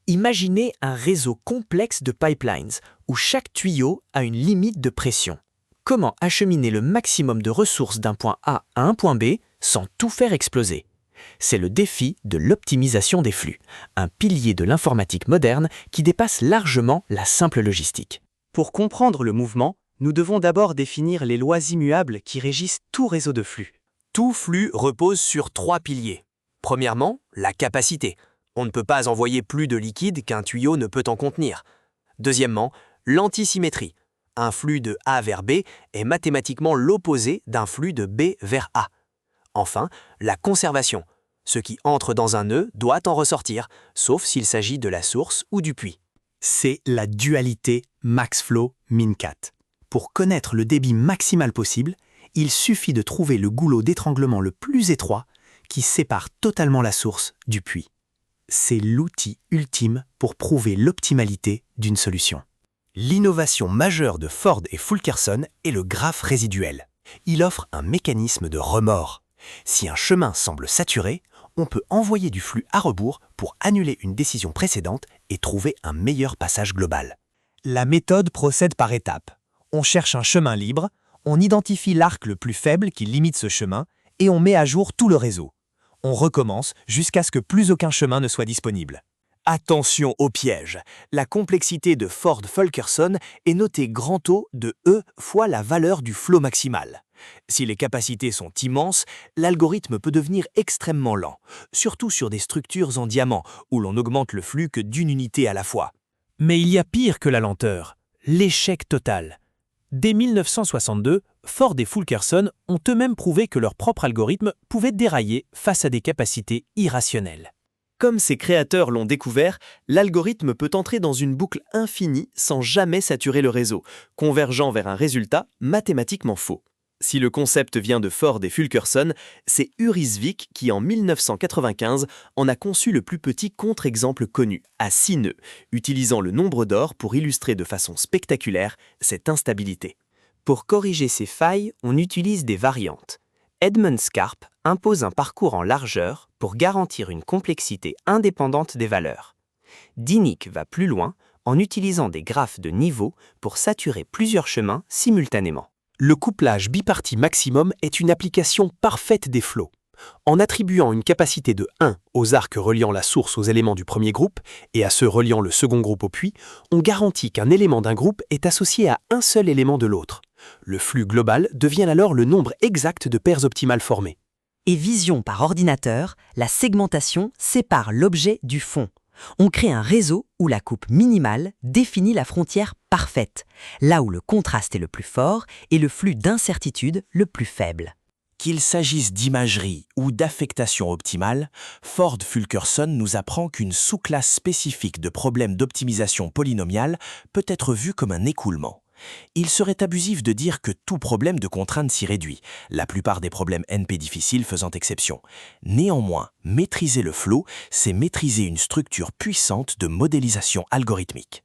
Imaginez un réseau complexe de pipelines où chaque tuyau a une limite de pression. Comment acheminer le maximum de ressources d'un point A à un point B sans tout faire exploser? C'est le défi de l'optimisation des flux, un pilier de l'informatique moderne qui dépasse largement la simple logistique. Pour comprendre le mouvement, nous devons d'abord définir les lois immuables qui régissent tout réseau de flux. Tout flux repose sur 3 piliers. Premièrement, la capacité. On ne peut pas envoyer plus de liquide qu'un tuyau ne peut en contenir. Deuxièmement, l'antisymétrie. Un flux de A vers B est mathématiquement l'opposé d'un flux de B vers A. Enfin, la conservation. Ce qui entre dans un nœud doit en ressortir, sauf s'il s'agit de la source ou du puits. C'est la dualité max-flow-min-cat. Pour connaître le débit maximal possible, il suffit de trouver le goulot d'étranglement le plus étroit qui sépare totalement la source du puits. C'est l'outil ultime pour prouver l'optimalité d'une solution. L'innovation majeure de Ford et Fulkerson est le graphe résiduel. Il offre un mécanisme de remords. Si un chemin semble saturé, on peut envoyer du flux à rebours pour annuler une décision précédente et trouver un meilleur passage global. La méthode procède par étapes. On cherche un chemin libre, on identifie l'arc le plus faible qui limite ce chemin et on met à jour tout le réseau. On recommence jusqu'à ce que plus aucun chemin ne soit disponible. Attention au piège. La complexité de Ford-Fulkerson est notée grand O de E fois la valeur du flot maximal. Si les capacités sont immenses, l'algorithme peut devenir extrêmement lent, surtout sur des structures en diamant où l'on n'augmente le flux que d'une unité à la fois. Mais il y a pire que la lenteur, l'échec total. Dès 1962, Ford et Fulkerson ont eux-mêmes prouvé que leur propre algorithme pouvait dérailler face à des capacités irrationnelles. Comme ses créateurs l'ont découvert, l'algorithme peut entrer dans une boucle infinie sans jamais saturer le réseau, convergeant vers un résultat mathématiquement faux. Si le concept vient de Ford et Fulkerson, c'est Urisvik qui, en 1995, en a conçu le plus petit contre-exemple connu, à 6 nœuds, utilisant le nombre d'or pour illustrer de façon spectaculaire cette instabilité. Pour corriger ces failles, on utilise des variantes. Edmund Scarp impose un parcours en largeur pour garantir une complexité indépendante des valeurs. Dinic va plus loin en utilisant des graphes de niveau pour saturer plusieurs chemins simultanément. Le couplage bipartie maximum est une application parfaite des flots. En attribuant une capacité de 1 aux arcs reliant la source aux éléments du premier groupe et à ceux reliant le second groupe au puits, on garantit qu'un élément d'un groupe est associé à un seul élément de l'autre. Le flux global devient alors le nombre exact de paires optimales formées. Et vision par ordinateur, la segmentation sépare l'objet du fond. On crée un réseau où la coupe minimale définit la frontière parfaite, là où le contraste est le plus fort et le flux d'incertitude le plus faible. Qu'il s'agisse d'imagerie ou d'affectation optimale, Ford-Fulkerson nous apprend qu'une sous-classe spécifique de problèmes d'optimisation polynomiale peut être vue comme un écoulement. Il serait abusif de dire que tout problème de contrainte s'y réduit, la plupart des problèmes NP difficiles faisant exception. Néanmoins, maîtriser le flow, c'est maîtriser une structure puissante de modélisation algorithmique.